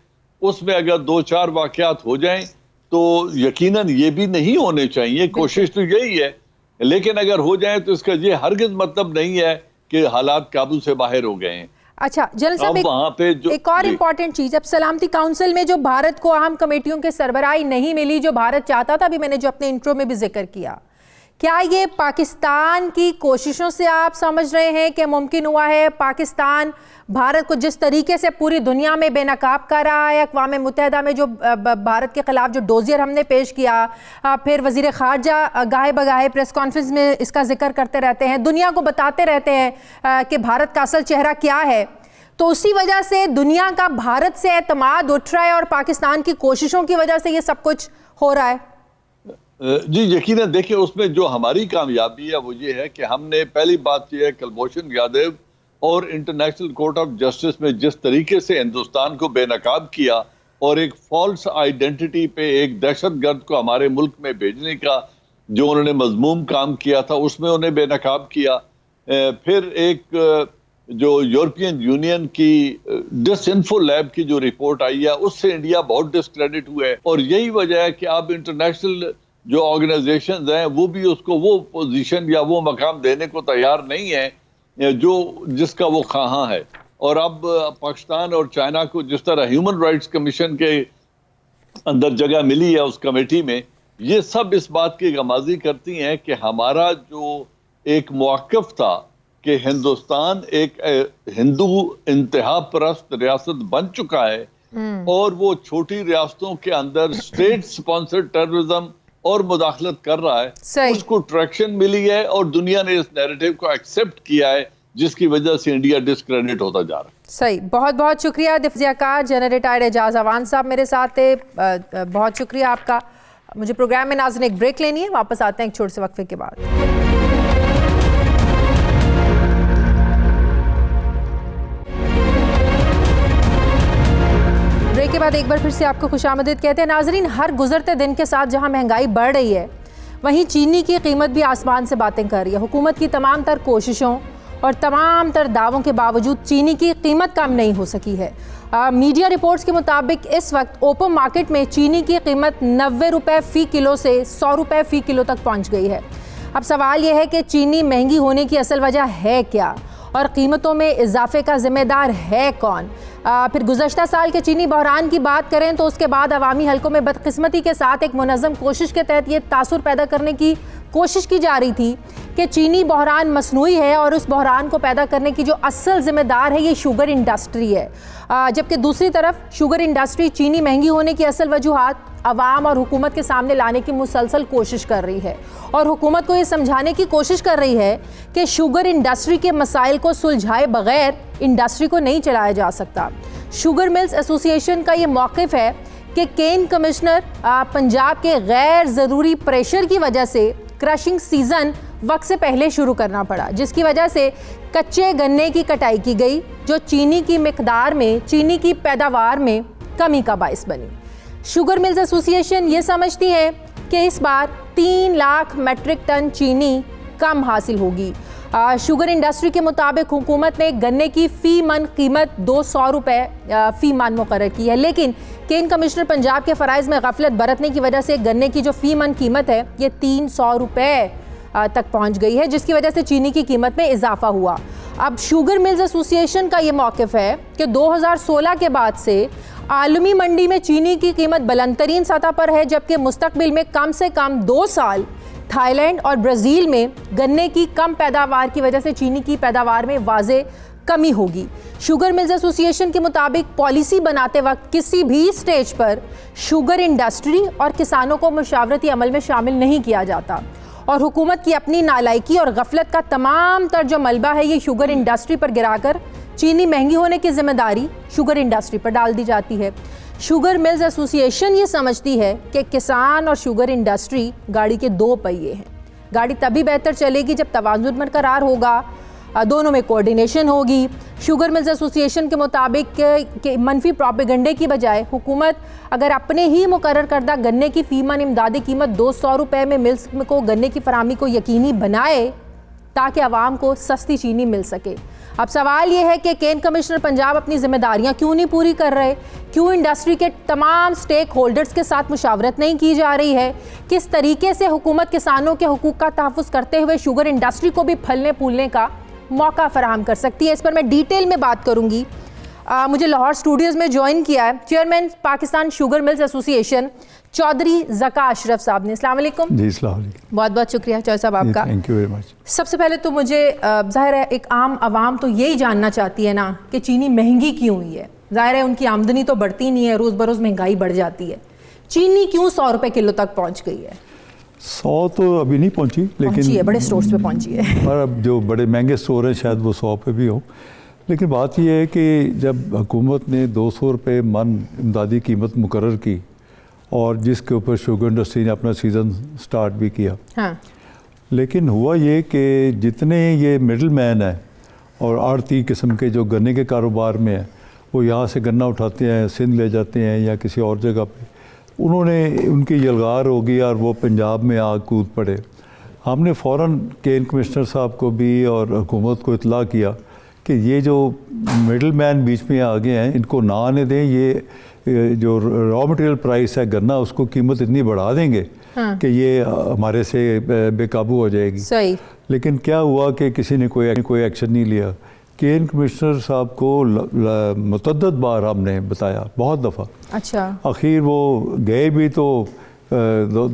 اس میں اگر 2-4 واقعات ہو جائیں تو یقیناً یہ بھی نہیں ہونے چاہیے. کوشش تو یہی ہے, لیکن اگر ہو جائے تو اس کا یہ ہرگز مطلب نہیں ہے کہ حالات قابو سے باہر ہو گئے ہیں. اچھا جنرل صاحب, ایک اور امپورٹنٹ چیز, اب سلامتی کاؤنسل میں جو بھارت کو اہم کمیٹیوں کے سربراہی نہیں ملی جو بھارت چاہتا تھا, ابھی میں نے جو اپنے انٹرو میں بھی ذکر کیا, کیا یہ پاکستان کی کوششوں سے آپ سمجھ رہے ہیں کہ ممکن ہوا ہے؟ پاکستان بھارت کو جس طریقے سے پوری دنیا میں بے نقاب کر رہا ہے, اقوام متحدہ میں جو بھارت کے خلاف جو ڈوزیئر ہم نے پیش کیا, پھر وزیر خارجہ گاہے بگاہے پریس کانفرنس میں اس کا ذکر کرتے رہتے ہیں, دنیا کو بتاتے رہتے ہیں کہ بھارت کا اصل چہرہ کیا ہے, تو اسی وجہ سے دنیا کا بھارت سے اعتماد اٹھ رہا ہے اور پاکستان کی کوششوں کی وجہ سے یہ سب کچھ ہو رہا ہے؟ جی یقیناً دیکھیں, اس میں جو ہماری کامیابی ہے وہ یہ ہے کہ ہم نے پہلی بات یہ ہے کلبھوشن یادو اور انٹرنیشنل کورٹ آف جسٹس میں جس طریقے سے ہندوستان کو بے نقاب کیا اور ایک فالس آئیڈینٹی پہ ایک دہشت گرد کو ہمارے ملک میں بھیجنے کا جو انہوں نے مذموم کام کیا تھا اس میں انہیں بے نقاب کیا. پھر ایک جو یورپین یونین کی ڈس انفو لیب کی جو رپورٹ آئی ہے اس سے انڈیا بہت ڈسکریڈٹ ہوا ہے, اور یہی وجہ ہے کہ اب انٹرنیشنل جو آرگنائزیشنز ہیں وہ بھی اس کو وہ پوزیشن یا وہ مقام دینے کو تیار نہیں ہے جس کا وہ خواہاں ہے. اور اب پاکستان اور چائنا کو جس طرح ہیومن رائٹس کمیشن کے اندر جگہ ملی ہے اس کمیٹی میں, یہ سب اس بات کی غمازی کرتی ہیں کہ ہمارا جو ایک موقف تھا کہ ہندوستان ایک ہندو انتہا پرست ریاست بن چکا ہے اور وہ چھوٹی ریاستوں کے اندر اسٹیٹ سپانسر ٹیررزم اور مداخلت کر رہا ہے, اس کو ٹریکشن ملی ہے اور دنیا نے اس نیریٹو کو ایکسپٹ کیا ہے, جس کی وجہ سے انڈیا ڈسکریڈٹ ہوتا جا رہا ہے. صحیح, بہت بہت شکریہ دفاع کار جنرل ریٹائرڈ اعجاز اعوان صاحب میرے ساتھ تھے, بہت شکریہ آپ کا. مجھے پروگرام میں ناظرین ایک بریک لینی ہے, واپس آتے ہیں ایک چھوٹے سے وقفے کے بعد. بریک کے بعد ایک بار پھر سے آپ کو خوش آمدید کہتے ہیں. ناظرین, ہر گزرتے دن کے ساتھ جہاں مہنگائی بڑھ رہی ہے وہیں چینی کی قیمت بھی آسمان سے باتیں کر رہی ہے. حکومت کی تمام تر کوششوں اور تمام تر دعووں کے باوجود چینی کی قیمت کم نہیں ہو سکی ہے. میڈیا رپورٹس کے مطابق اس وقت اوپن مارکیٹ میں چینی کی قیمت 90 روپے فی کلو سے 100 روپے فی کلو تک پہنچ گئی ہے. اب سوال یہ ہے کہ چینی مہنگی ہونے کی اصل وجہ ہے کیا اور قیمتوں میں اضافے کا ذمہ دار ہے کون؟ پھر گزشتہ سال کے چینی بحران کی بات کریں تو اس کے بعد عوامی حلقوں میں بدقسمتی کے ساتھ ایک منظم کوشش کے تحت یہ تاثر پیدا کرنے کی کوشش کی جا رہی تھی کہ چینی بحران مصنوعی ہے اور اس بحران کو پیدا کرنے کی جو اصل ذمہ دار ہے یہ شوگر انڈسٹری ہے, جبکہ دوسری طرف شوگر انڈسٹری چینی مہنگی ہونے کی اصل وجوہات عوام اور حکومت کے سامنے لانے کی مسلسل کوشش کر رہی ہے اور حکومت کو یہ سمجھانے کی کوشش کر رہی ہے کہ شوگر انڈسٹری کے مسائل کو سلجھائے بغیر انڈسٹری کو نہیں چلایا جا سکتا. شوگر ملز ایسوسی ایشن کا یہ موقف ہے کہ کین کمشنر پنجاب کے غیر ضروری پریشر کی وجہ سے کرشنگ سیزن وقت سے پہلے شروع کرنا پڑا, جس کی وجہ سے کچے گنے کی کٹائی کی گئی جو چینی کی مقدار میں, چینی کی پیداوار میں کمی کا باعث بنی. شوگر ملز ایسوسی ایشن یہ سمجھتی ہے کہ اس بار 3 لاکھ میٹرک ٹن چینی کم حاصل ہوگی. شوگر انڈسٹری کے مطابق حکومت نے گنے کی فی من قیمت 200 روپے فی من مقرر کی ہے, لیکن کین کمشنر پنجاب کے فرائض میں غفلت برتنے کی وجہ سے گنے کی جو فی من قیمت ہے یہ 300 روپے تک پہنچ گئی ہے, جس کی وجہ سے چینی کی قیمت میں اضافہ ہوا. اب شوگر ملز ایسوسی ایشن کا یہ موقف ہے کہ 2016 کے بعد سے عالمی منڈی میں چینی کی قیمت بلند ترین سطح پر ہے, جبکہ مستقبل میں کم سے کم 2 سال تھائی لینڈ اور برازیل میں گنے کی کم پیداوار کی وجہ سے چینی کی پیداوار میں واضح کمی ہوگی. شوگر ملز ایسوسی ایشن کے مطابق پالیسی بناتے وقت کسی بھی سٹیج پر شوگر انڈسٹری اور کسانوں کو مشاورتی عمل میں شامل نہیں کیا جاتا اور حکومت کی اپنی نالائکی اور غفلت کا تمام تر جو ملبہ ہے یہ شوگر انڈسٹری پر گرا کر چینی مہنگی ہونے کی ذمہ داری شوگر انڈسٹری پر ڈال دی جاتی ہے. شوگر ملز ایسوسی ایشن یہ سمجھتی ہے کہ کسان اور شوگر انڈسٹری گاڑی کے 2 پہیے ہیں. گاڑی تبھی بہتر چلے گی جب توازن برقرار ہوگا, دونوں میں کوارڈینیشن ہوگی. شوگر ملز ایسوسی ایشن کے مطابق کہ منفی پروپیگنڈے کی بجائے حکومت اگر اپنے ہی مقرر کردہ گنے کی فی من امدادی قیمت 200 روپے میں ملز کو گنے کی فراہمی کو یقینی بنائے تاکہ عوام کو سستی چینی مل سکے. اب سوال یہ ہے کہ کین کمشنر پنجاب اپنی ذمہ داریاں کیوں نہیں پوری کر رہے؟ کیوں انڈسٹری کے تمام سٹیک ہولڈرز کے ساتھ مشاورت نہیں کی جا رہی ہے؟ کس طریقے سے حکومت کسانوں کے حقوق کا تحفظ کرتے ہوئے شوگر انڈسٹری کو بھی پھلنے پھولنے کا موقع فراہم کر سکتی ہے؟ اس پر میں ڈیٹیل میں بات کروں گی. مجھے لاہور اسٹوڈیوز میں جوائن کیا ہے چیئرمین پاکستان شوگر ملز ایسوسی ایشن چودھری ذکا اشرف صاحب نے. السلام علیکم. جی السلام علیکم. بہت بہت شکریہ چودھری صاحب آپ کا. Thank you very much. سب سے پہلے تو مجھے ظاہر ہے ایک عام عوام تو یہی جاننا چاہتی ہے نا کہ چینی مہنگی کیوں ہوئی ہے. ظاہر ہے ان کی آمدنی تو بڑھتی نہیں ہے, روز بروز مہنگائی بڑھ جاتی ہے. چینی کیوں 100 روپے کلو تک پہنچ گئی ہے؟ 100 تو ابھی نہیں پہنچی, لیکن بڑے سٹورز پہ پہنچی ہے. اور اب جو بڑے مہنگے سٹور ہیں شاید وہ 100 پہ بھی ہو. لیکن بات یہ ہے کہ جب حکومت نے 200 روپے من امدادی قیمت مقرر کی اور جس کے اوپر شوگر انڈسٹری نے اپنا سیزن سٹارٹ بھی کیا, لیکن ہوا یہ کہ جتنے یہ مڈل مین ہیں اور آڑتی قسم کے جو گنے کے کاروبار میں ہیں, وہ یہاں سے گنا اٹھاتے ہیں, سندھ لے جاتے ہیں یا کسی اور جگہ پہ, انہوں نے ان کی یلغار ہو گئی اور وہ پنجاب میں آگ کود پڑے. ہم نے فوراً کین کمشنر صاحب کو بھی اور حکومت کو اطلاع کیا کہ یہ جو مڈل مین بیچ میں آگے ہیں ان کو نہ آنے دیں. یہ جو را مٹیریل پرائس ہے گنا, اس کو قیمت اتنی بڑھا دیں گے کہ یہ ہمارے سے بے قابو ہو جائے گی. صحیح. لیکن کیا ہوا کہ کسی نے کوئی ایکشن نہیں لیا. کین کمشنر صاحب کو متعدد بار ہم نے بتایا, بہت دفعہ. اچھا. آخر وہ گئے بھی تو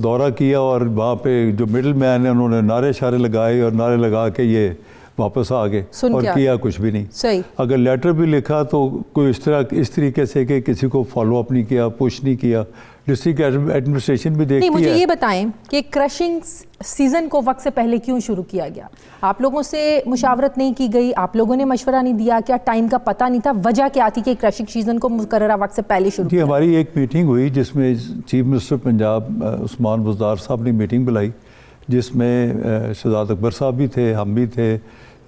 دورہ کیا اور وہاں پہ جو مڈل مین ہیں انہوں نے نعرے شارے لگائے اور نعرے لگا کے یہ واپس آ گئے اور کیا کچھ بھی نہیں. صحیح. اگر لیٹر بھی لکھا تو کوئی اس طریقے سے کہ کسی کو فالو اپ نہیں کیا, پوش نہیں کیا. ڈسٹرکٹ ایڈمنسٹریشن بھی دیکھتی ہے. مجھے یہ بتائیں کہ کرشنگ سیزن کو وقت سے پہلے کیوں شروع کیا گیا؟ آپ لوگوں سے مشاورت نہیں کی گئی؟ آپ لوگوں نے مشورہ نہیں دیا؟ کیا ٹائم کا پتہ نہیں تھا؟ وجہ کیا تھی کہ کرشنگ سیزن کو مقررہ وقت سے پہلے شروع کیا؟ جی ہماری ایک میٹنگ ہوئی جس میں چیف منسٹر پنجاب عثمان بزدار صاحب نے میٹنگ بلائی, جس میں شہزاد اکبر صاحب بھی تھے, ہم بھی تھے,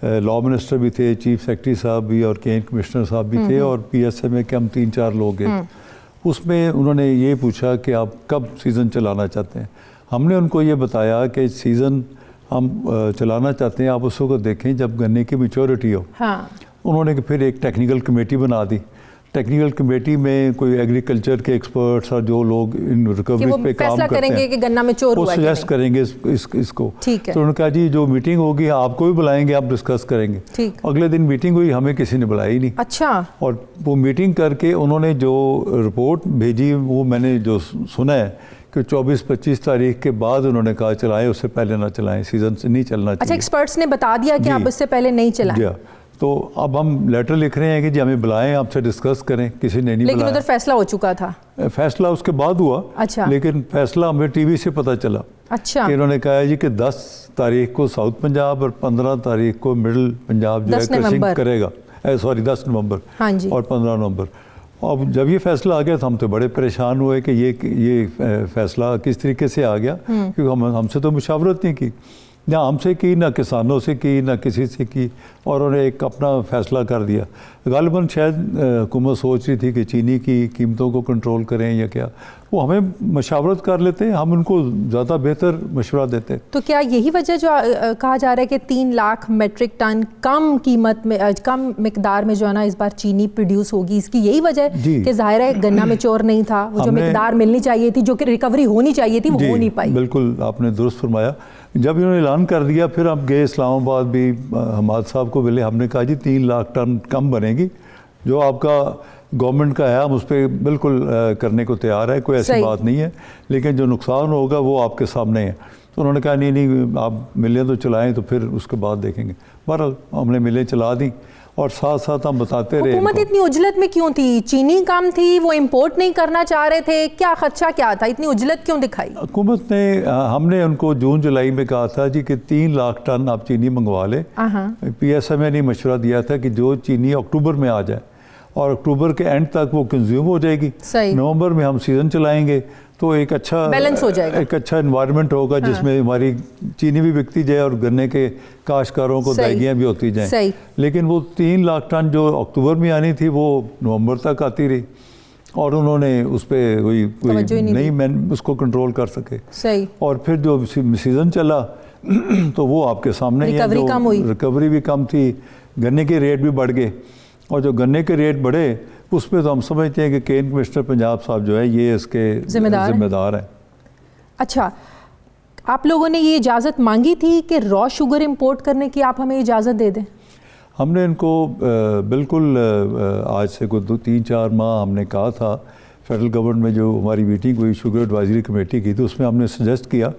لا منسٹر بھی تھے, چیف سیکرٹری صاحب بھی اور کین کمشنر صاحب بھی تھے, اور پی ایس ایم کے ہم 3-4 لوگ گئے. اس میں انہوں نے یہ پوچھا کہ آپ کب سیزن چلانا چاہتے ہیں. ہم نے ان کو یہ بتایا کہ سیزن ہم چلانا چاہتے ہیں, آپ اس کو دیکھیں جب گنے کی میچورٹی ہو. انہوں نے پھر ایک ٹیکنیکل کمیٹی بنا دی. ٹیکنیکل کمیٹی میں کوئی ایگریکلچر کے ایکسپرٹس اور جو لوگ ان ریکوریز پہ کام کرتے ہیں کہ گنا میچور ہوا ہے, وہ سجیسٹ کریں گے اس کو. ٹھیک ہے. تو انہوں نے کہا جی جو میٹنگ ہوگی آپ کو بھی بلائیں گے, آپ ڈسکس کریں گے. اگلے دن میٹنگ ہوئی, ہمیں کسی نے بلایا ہی نہیں. اچھا. اور وہ میٹنگ کر کے انہوں نے جو رپورٹ بھیجی وہ میں نے جو سنا ہے کہ 24-25 تاریخ کے بعد انہوں نے کہا چلائیں, اس سے پہلے نہ چلائیں, سیزن سے نہیں چلنا چاہیے. اچھا, ایکسپرٹس نے بتا دیا کہ آپ اس سے پہلے نہیں چلائیں. تو اب ہم لیٹر لکھ رہے ہیں کہ جی ہمیں بلائیں, آپ سے ڈسکس کریں. کسی نے نہیں بلایا. لیکن ادھر فیصلہ ہو چکا تھا. فیصلہ اس کے بعد ہوا. اچھا. لیکن فیصلہ ہمیں ٹی وی سے پتہ چلا. اچھا. کہ انہوں نے کہا جی کہ 10 تاریخ کو ساؤتھ پنجاب اور 15 تاریخ کو مڈل پنجاب جو ہے کرشنگ کرے گا. 10 نومبر اور 15 نومبر. اب جب یہ فیصلہ آ گیا تو ہم تو بڑے پریشان ہوئے کہ یہ فیصلہ کس طریقے سے آ گیا, کیونکہ ہم سے تو مشاورت نہیں کی, نہ ہم سے کی, نہ کسانوں سے کی, نہ کسی سے کی, اور انہوں نے ایک اپنا فیصلہ کر دیا. غالباً شاید حکومت سوچ رہی تھی کہ چینی کی قیمتوں کو کنٹرول کریں یا کیا. وہ ہمیں مشاورت کر لیتے ہیں, ہم ان کو زیادہ بہتر مشورہ دیتے. تو کیا یہی وجہ جو کہا جا رہا ہے کہ 3 لاکھ میٹرک ٹن کم قیمت میں, کم مقدار میں جو ہے نا اس بار چینی پروڈیوس ہوگی, اس کی یہی وجہ ہے کہ ظاہر ہے گنا میچور نہیں تھا, وہ جو مقدار ملنی چاہیے تھی, جو کہ ریکوری ہونی چاہیے تھی, وہ ہو نہیں پائی. بالکل آپ نے درست فرمایا. جب انہوں نے اعلان کر دیا پھر ہم گئے اسلام آباد بھی, حماد صاحب کو ملے. ہم نے کہا جی 3 لاکھ ٹن کم بنے گی, جو آپ کا گورنمنٹ کا ہے ہم اس پہ بالکل کرنے کو تیار ہے, کوئی ایسی بات نہیں ہے, لیکن جو نقصان ہوگا وہ آپ کے سامنے ہے. تو انہوں نے کہا نہیں آپ ملیں تو چلائیں, تو پھر اس کے بعد دیکھیں گے. بہرحال ہم نے ملیں چلا دیں اور ساتھ ساتھ ہم بتاتے رہے. حکومت اتنی عجلت میں کیوں تھی؟ چینی کم تھی, وہ امپورٹ نہیں کرنا چاہ رہے تھے, کیا خدشہ کیا تھا, اتنی عجلت کیوں دکھائی حکومت نے؟ ہم نے ان کو جون جولائی میں کہا تھا جی کہ 3 لاکھ ٹن آپ چینی منگوا لیں. پی ایس ایم نے مشورہ دیا تھا کہ جو چینی اکتوبر میں آ جائے اور اکتوبر کے اینڈ تک وہ کنزیوم ہو جائے گی, نومبر میں ہم سیزن چلائیں گے تو ایک اچھا بیلنس ہو جائے گا, ایک اچھا انوائرمنٹ ہوگا جس میں ہماری چینی بھی بکتی جائے اور گنے کے کاشتکاروں کو دائیگیاں بھی ہوتی جائیں. لیکن وہ 3 لاکھ ٹن جو اکتوبر میں آنی تھی وہ نومبر تک آتی رہی, اور انہوں نے اس پہ کوئی نہیں اس کو کنٹرول کر سکے. اور پھر جو سیزن چلا تو وہ آپ کے سامنے ہی ہے, ریکوری بھی کم تھی, گنے کے ریٹ بھی بڑھ گئے، اور جو گنے کے ریٹ بڑھے اس میں تو ہم سمجھتے ہیں کہ کین کمشنر پنجاب صاحب جو ہے یہ اس کے ذمہ دار ہیں۔ اچھا، آپ لوگوں نے یہ اجازت مانگی تھی کہ را شوگر امپورٹ کرنے کی آپ ہمیں اجازت دے دیں؟ ہم نے ان کو بالکل آج سے کوئی 3-4 ماہ ہم نے کہا تھا، فیڈرل گورنمنٹ میں جو ہماری میٹنگ ہوئی شوگر ایڈوائزری کمیٹی کی، تو اس میں ہم نے سجیسٹ کیا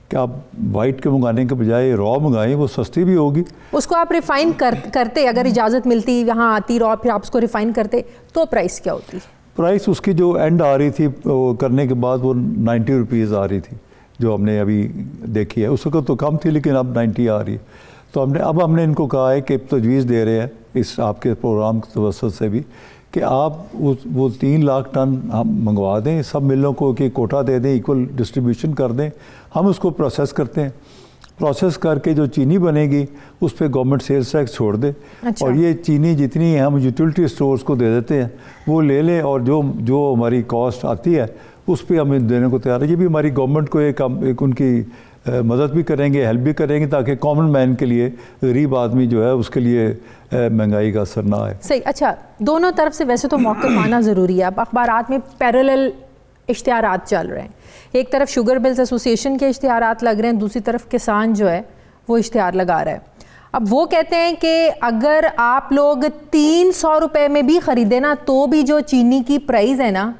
کہ آپ وائٹ کے منگانے کے بجائے را منگائیں، وہ سستی بھی ہوگی۔ اس کو آپ ریفائن کرتے، اگر اجازت ملتی یہاں آتی را، پھر آپ اس کو ریفائن کرتے تو پرائس کیا ہوتی؟ پرائس اس کی جو اینڈ آ رہی تھی وہ کرنے کے بعد وہ 90 روپیز آ رہی تھی، جو ہم نے ابھی دیکھی ہے۔ اس وقت تو کم تھی لیکن اب 90 آ رہی ہے۔ تو اب ہم نے ان کو کہا ہے کہ تجویز دے رہے ہیں اس آپ کے پروگرام کے توسط سے بھی کہ آپ وہ 3 لاکھ ٹن ہم منگوا دیں، سب ملوں کو کہ کوٹا دے دیں، ایکول ڈسٹریبیوشن کر دیں، ہم اس کو پروسیس کرتے ہیں، پروسیس کر کے جو چینی بنے گی اس پہ گورنمنٹ سیلز ٹیکس چھوڑ دے، اور یہ چینی جتنی ہم یوٹیلٹی سٹورز کو دے دیتے ہیں وہ لے لیں، اور جو ہماری کاسٹ آتی ہے اس پہ ہم دینے کو تیار ہے۔ یہ بھی ہماری گورنمنٹ کو ایک ان کی مدد بھی کریں گے، ہیلپ بھی کریں گے، تاکہ کامن مین کے لیے، غریب آدمی جو ہے اس کے لیے مہنگائی کا اثر نہ آئے۔ صحیح۔ اچھا، دونوں طرف سے ویسے تو موقف آنا ضروری ہے۔ اب اخبارات میں پیرالل اشتہارات چل رہے ہیں، ایک طرف شوگر ملز ایسوسی ایشن کے اشتہارات لگ رہے ہیں، دوسری طرف کسان جو ہے وہ اشتہار لگا رہا ہے۔ اب وہ کہتے ہیں کہ اگر آپ لوگ 300 روپے میں بھی خریدیں نا تو بھی جو چینی کی پرائز ہے نا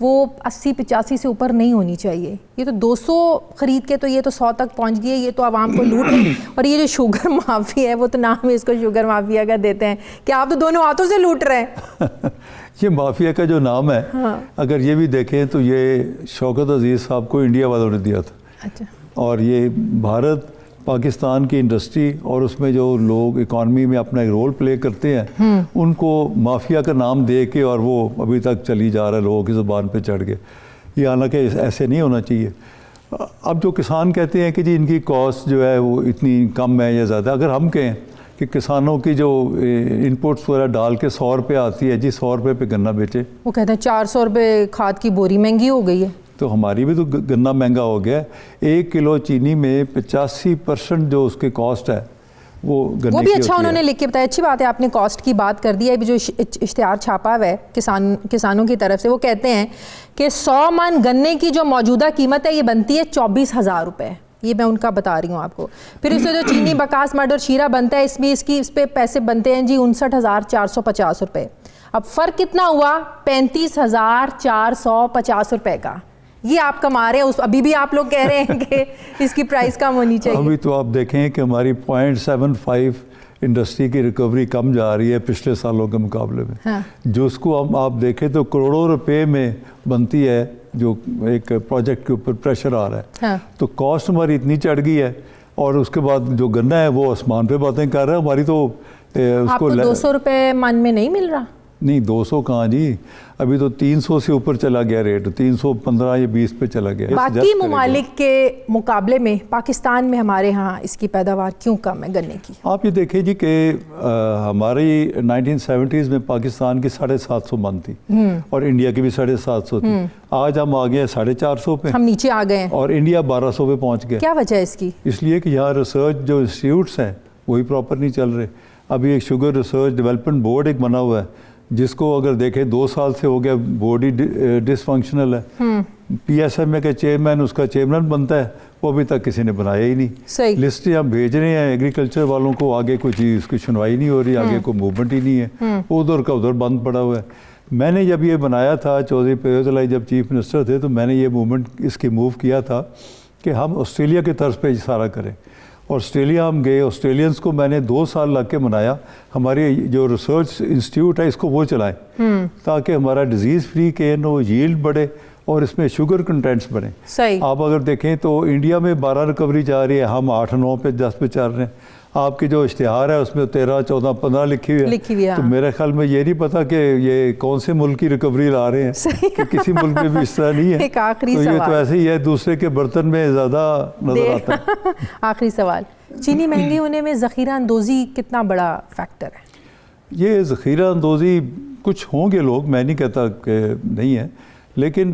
وہ 80-85 سے اوپر نہیں ہونی چاہیے۔ یہ تو 200 خرید کے تو یہ تو 100 تک پہنچ گئی ہے، یہ تو عوام کو لوٹ ہے۔ اور یہ جو شوگر مافیا ہے وہ تو نام اس کو شوگر مافیا کا دیتے ہیں کہ آپ تو دونوں ہاتھوں سے لوٹ رہے ہیں۔ یہ مافیا کا جو نام ہے، اگر یہ بھی دیکھیں تو یہ شوکت عزیز صاحب کو انڈیا والوں نے دیا تھا، اور یہ بھارت پاکستان کی انڈسٹری اور اس میں جو لوگ اکانومی میں اپنا ایک رول پلے کرتے ہیں ان کو مافیا کا نام دے کے، اور وہ ابھی تک چلی جا رہا ہے، لوگوں کی زبان پہ چڑھ گئے۔ یہ حالانکہ ایسے نہیں ہونا چاہیے۔ اب جو کسان کہتے ہیں کہ جی ان کی کاسٹ جو ہے وہ اتنی کم ہے یا زیادہ، اگر ہم کہیں کہ کسانوں کی جو انپوٹس وغیرہ ڈال کے 100 روپے آتی ہے، جی 100 روپے پہ گنا بیچے، وہ کہتے ہیں 400 روپے کھاد کی بوری مہنگی ہو گئی ہے، تو ہماری بھی تو گنا مہنگا ہو گیا ہے۔ 1 کلو چینی میں 85% جو اس کے کاسٹ ہے وہ گنے کی وہ بھی اچھا ہوتی ہے۔ انہوں نے لکھ کے بتایا، اچھی بات ہے آپ نے کاسٹ کی بات کر دی ہے۔ ابھی جو اشتہار چھاپا ہوا ہے کسانوں کی طرف سے، وہ کہتے ہیں کہ 100 من گنے کی جو موجودہ قیمت ہے یہ بنتی ہے 24,000 روپے، یہ میں ان کا بتا رہی ہوں آپ کو۔ پھر اس سے جو چینی بکاس مڈ اور شیرہ بنتا ہے اس پہ پیسے بنتے ہیں جی 59,450 روپے۔ اب فرق کتنا ہوا؟ 35,450 روپے کا۔ یہ آپ کما رہے ہیں، ابھی بھی آپ لوگ کہہ رہے ہیں کہ اس کی پرائس کم ہونی چاہیے۔ ابھی تو آپ دیکھیں کہ ہماری 0.75 انڈسٹری کی ریکوری کم جا رہی ہے پچھلے سالوں کے مقابلے میں، جو اس کو ہم آپ دیکھیں تو کروڑوں روپے میں بنتی ہے، جو ایک پروجیکٹ کے اوپر پریشر آ رہا ہے، تو کاسٹ ہماری اتنی چڑھ گئی ہے، اور اس کے بعد جو گنا ہے وہ آسمان پہ باتیں کر رہا ہے۔ ہماری تو اس کو 200 روپے من میں نہیں مل رہا؟ نہیں 200 کہاں جی، ابھی تو 300 سے اوپر چلا گیا ریٹ، 315 یا 20 پہ چلا گیا۔ باقی ممالک کے مقابلے میں پاکستان میں ہمارے ہاں اس کی پیداوار کیوں کم ہے گنے کی؟ آپ یہ دیکھیں جی کہ ہماری 1970s میں پاکستان کی 750 من تھی، اور انڈیا کی بھی 750 تھی۔ آج ہم آ گئے ہیں 450 پہ، ہم نیچے آ گئے ہیں، اور انڈیا 1200 پہ پہنچ گیا۔ کیا وجہ ہے اس کی؟ اس لیے کہ یہاں ریسرچ جو انسٹیٹیوٹس ہیں وہی پراپر نہیں چل رہے۔ ابھی ایک شوگر ریسرچ ڈیولپمنٹ بورڈ ایک بنا ہوا ہے، جس کو اگر دیکھیں 2 سال سے ہو گیا، بورڈ ہی ڈس فنکشنل ہے۔ پی ایس ایم اے کا چیئرمین اس کا چیئرمین بنتا ہے، وہ ابھی تک کسی نے بنایا ہی نہیں۔ لسٹیں ہم بھیج رہے ہیں ایگریکلچر والوں کو، آگے کوئی چیز اس کی سنوائی نہیں ہو رہی، آگے کوئی موومنٹ ہی نہیں ہے، ادھر کا ادھر بند پڑا ہوا ہے۔ میں نے جب یہ بنایا تھا، چودھری پرویز الہی جب چیف منسٹر تھے، تو میں نے یہ موومنٹ اس کی موو کیا تھا کہ ہم آسٹریلیا کے طرز پہ سارا کریں، اور آسٹریلیا ہم گئے، آسٹریلینز کو میں نے 2 سال لگ کے بنایا، ہماری جو ریسرچ انسٹیٹیوٹ ہے اس کو وہ چلائیں، تاکہ ہمارا disease free can who, yield بڑھے، اور اس میں شوگر کنٹینٹس بڑھیں۔ آپ اگر دیکھیں تو انڈیا میں 12 ریکوری جا رہی ہے، ہم 8, 9 پہ 10 پہ چل رہے ہیں۔ آپ کی جو اشتہار ہے اس میں 13, 14, 15 لکھی ہوئی ہے، تو میرے خیال میں یہ نہیں پتا کہ یہ کون سے ملک کی ریکوری لا رہے ہیں، کہ کسی ملک میں بھی اس طرح نہیں ہے۔ تو یہ تو ایسے ہی ہے، دوسرے کے برتن میں زیادہ نظر آتا ہے۔ آخری سوال، چینی مہنگی ہونے میں ذخیرہ اندوزی کتنا بڑا فیکٹر ہے؟ یہ ذخیرہ اندوزی کچھ ہوں گے لوگ، میں نہیں کہتا کہ نہیں ہے، لیکن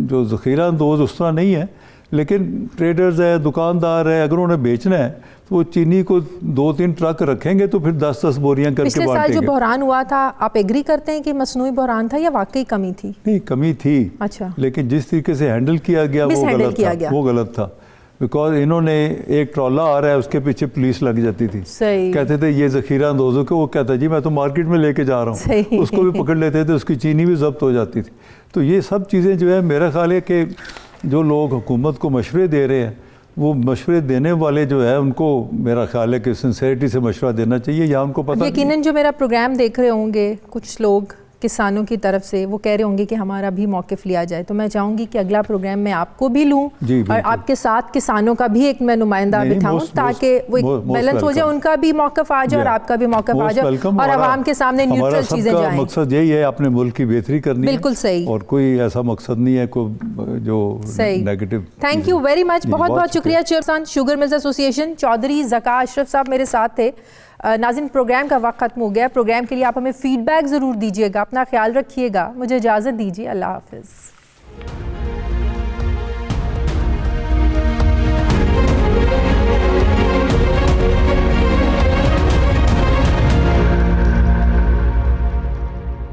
جو ذخیرہ اندوز اس طرح نہیں ہے، لیکن ٹریڈرز ہے, دکاندار ہے, اگر انہیں بیچنا ہے تو وہ چینی کو 2-3 ٹرک رکھیں گے تو پھر 10-10 بوریاں کر کے پچھلے سال بانٹیں جو گے. بحران ہوا تھا, آپ ایگری کرتے ہیں کہ مصنوعی بحران تھا یا واقعی کمی تھی؟ نہیں, کمی تھی. اچھا. لیکن جس طریقے سے ہینڈل کیا گیا وہ غلط تھا. بیکاز انہوں نے ایک ٹرالا آ رہا ہے, اس کے پیچھے پولیس لگ جاتی تھی, کہتے تھے یہ ذخیرہ اندوزوں کو, وہ کہتا جی میں تو مارکیٹ میں لے کے جا رہا ہوں, اس کو بھی پکڑ لیتے تھے, اس کی چینی بھی ضبط ہو جاتی تھی. تو یہ سب چیزیں جو ہے میرا خیال ہے کہ جو لوگ حکومت کو مشورے دے رہے ہیں, وہ مشورے دینے والے جو ہے ان کو میرا خیال ہے کہ سنسیریٹی سے مشورہ دینا چاہیے, یا ان کو پتہ یقیناً جو میرا پروگرام دیکھ رہے ہوں گے کچھ لوگ کسانوں کی طرف سے, وہ کہہ رہے ہوں گے کہ ہمارا بھی موقف لیا جائے. تو میں چاہوں گی کہ اگلا پروگرام میں آپ کو بھی لوں اور آپ کے ساتھ کسانوں کا بھی ایک میں نمائندہ بٹھاؤں, تاکہ وہ بیلنس ہو جائے, ان کا بھی موقف آ جائے اور آپ کا بھی موقف آ جائے, اور عوام کے سامنے نیوٹرل چیزیں جائیں. ہمارا مقصد یہی ہے اپنے ملک کی بہتری کرنی ہے. بالکل صحیح. اور کوئی ایسا مقصد نہیں ہے کوئی جو نیگیٹو. تھینک یو ویری مچ, بہت بہت شکریہ. چیئرپرسن شوگر ملز ایسوسی ایشن چودھری ذکا اشرف صاحب میرے ساتھ تھے. ناظرین, پروگرام کا وقت ختم ہو گیا. پروگرام کے لیے آپ ہمیں فیڈ بیک ضرور دیجیے گا. اپنا خیال رکھیے گا. مجھے اجازت دیجیے. اللہ حافظ.